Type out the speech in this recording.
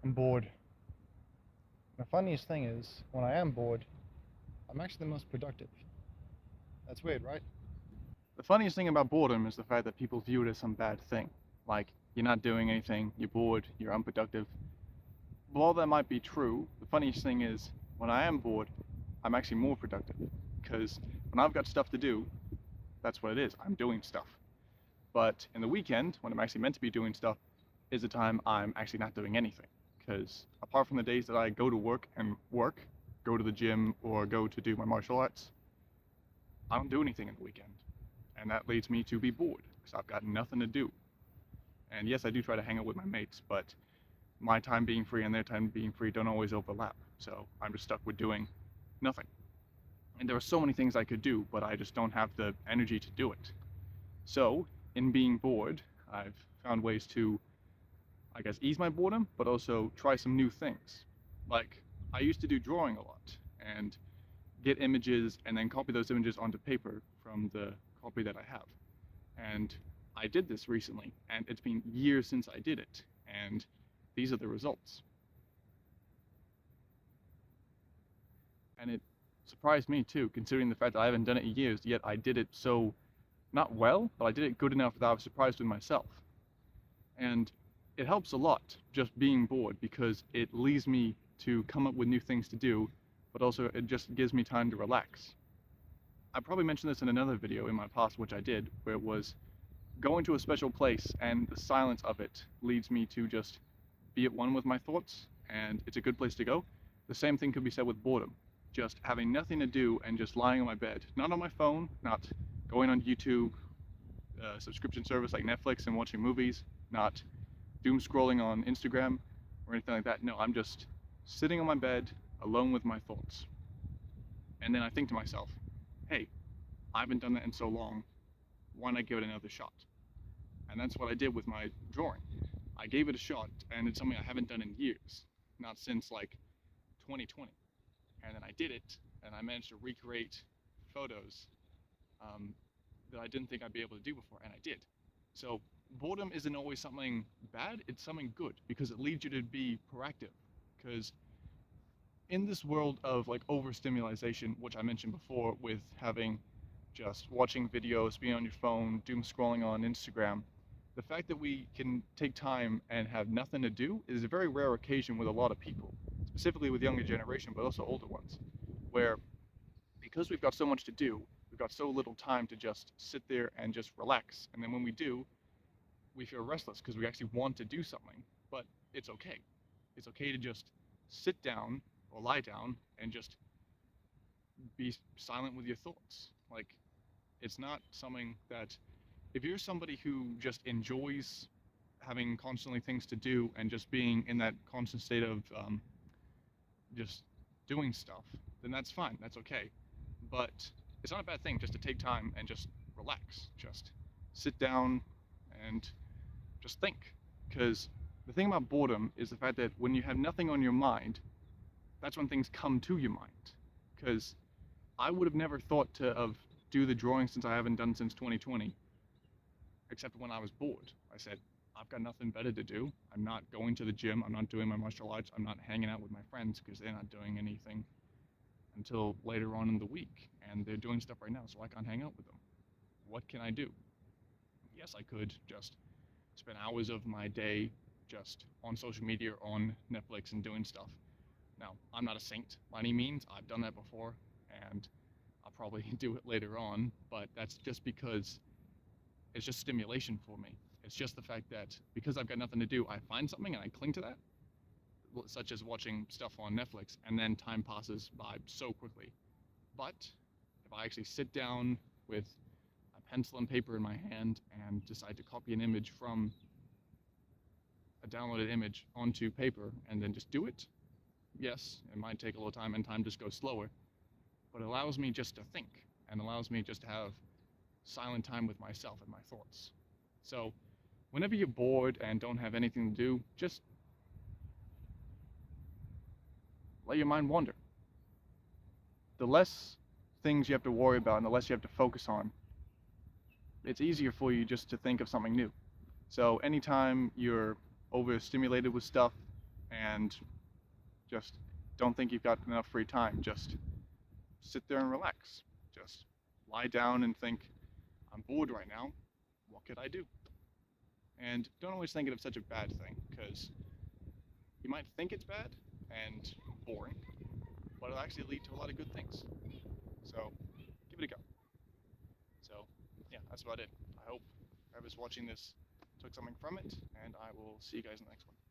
I'm bored. The funniest thing is, when I am bored, I'm actually the most productive. That's weird, right? The funniest thing about boredom is the fact that people view it as some bad thing. Like, you're not doing anything, you're bored, you're unproductive. While that might be true, the funniest thing is, when I am bored, I'm actually more productive. Because when I've got stuff to do, that's what it is. I'm doing stuff. But in the weekend, when I'm actually meant to be doing stuff, is the time I'm actually not doing anything. Because apart from the days that I go to work and work, go to the gym, or go to do my martial arts, I don't do anything in the weekend. And that leads me to be bored because I've got nothing to do. And yes, I do try to hang out with my mates, but my time being free and their time being free don't always overlap. So I'm just stuck with doing nothing. And there are so many things I could do, but I just don't have the energy to do it. So, in being bored, I've found ways to, I guess, ease my boredom, but also try some new things. Like, I used to do drawing a lot and get images and then copy those images onto paper from the copy that I have. And I did this recently, and it's been years since I did it, and these are the results. And it surprised me too, considering the fact that I haven't done it in years, yet I did it so, not well, but I did it good enough that I was surprised with myself. And it helps a lot just being bored because it leads me to come up with new things to do, but also it just gives me time to relax. I probably mentioned this in another video in my past, which I did, where it was going to a special place and the silence of it leads me to just be at one with my thoughts, and it's a good place to go. The same thing could be said with boredom. Just having nothing to do and just lying on my bed, not on my phone, not going on YouTube, subscription service like Netflix and watching movies, not doom scrolling on Instagram or anything like that. No, I'm just sitting on my bed alone with my thoughts. And then I think to myself, hey, I haven't done that in so long. Why not give it another shot? And that's what I did with my drawing. I gave it a shot, and it's something I haven't done in years, not since like 2020. And then I did it, and I managed to recreate photos um, that I didn't think I'd be able to do before, and I did. So boredom isn't always something bad; it's something good because it leads you to be proactive. Because in this world of like overstimulation, which I mentioned before, with having just watching videos, being on your phone, doom scrolling on Instagram, the fact that we can take time and have nothing to do is a very rare occasion with a lot of people, specifically with younger generation, but also older ones, where because we've got so much to do, we've got so little time to just sit there and just relax. And then when we do, we feel restless because we actually want to do something, but it's okay. It's okay to just sit down or lie down and just be silent with your thoughts. Like, it's not something that, if you're somebody who just enjoys having constantly things to do and just being in that constant state of just doing stuff, then that's fine. That's okay. But it's not a bad thing just to take time and just relax. Just sit down and just think. Because the thing about boredom is the fact that when you have nothing on your mind, that's when things come to your mind. Because I would have never thought to have do the drawing since I haven't done since 2020, except when I was bored. I said, I've got nothing better to do. I'm not going to the gym. I'm not doing my martial arts. I'm not hanging out with my friends because they're not doing anything until later on in the week. And they're doing stuff right now, so I can't hang out with them. What can I do? Yes, I could just spend hours of my day just on social media or on Netflix and doing stuff. Now, I'm not a saint by any means. I've done that before, and I'll probably do it later on, but that's just because it's just stimulation for me. It's just the fact that because I've got nothing to do, I find something and I cling to that, such as watching stuff on Netflix, and then time passes by so quickly. But if I actually sit down with a pencil and paper in my hand and decide to copy an image from a downloaded image onto paper and then just do it, yes, it might take a little time and time just goes slower, but it allows me just to think and allows me just to have silent time with myself and my thoughts. So, whenever you're bored and don't have anything to do, just let your mind wander. The less things you have to worry about and the less you have to focus on, it's easier for you just to think of something new. So, anytime you're overstimulated with stuff, and just don't think you've got enough free time. Just sit there and relax. Just lie down and think, I'm bored right now. What could I do? And don't always think it of such a bad thing, because you might think it's bad and boring, but it'll actually lead to a lot of good things. So give it a go. So yeah, that's about it. I hope whoever's watching this took something from it, and I will see you guys in the next one.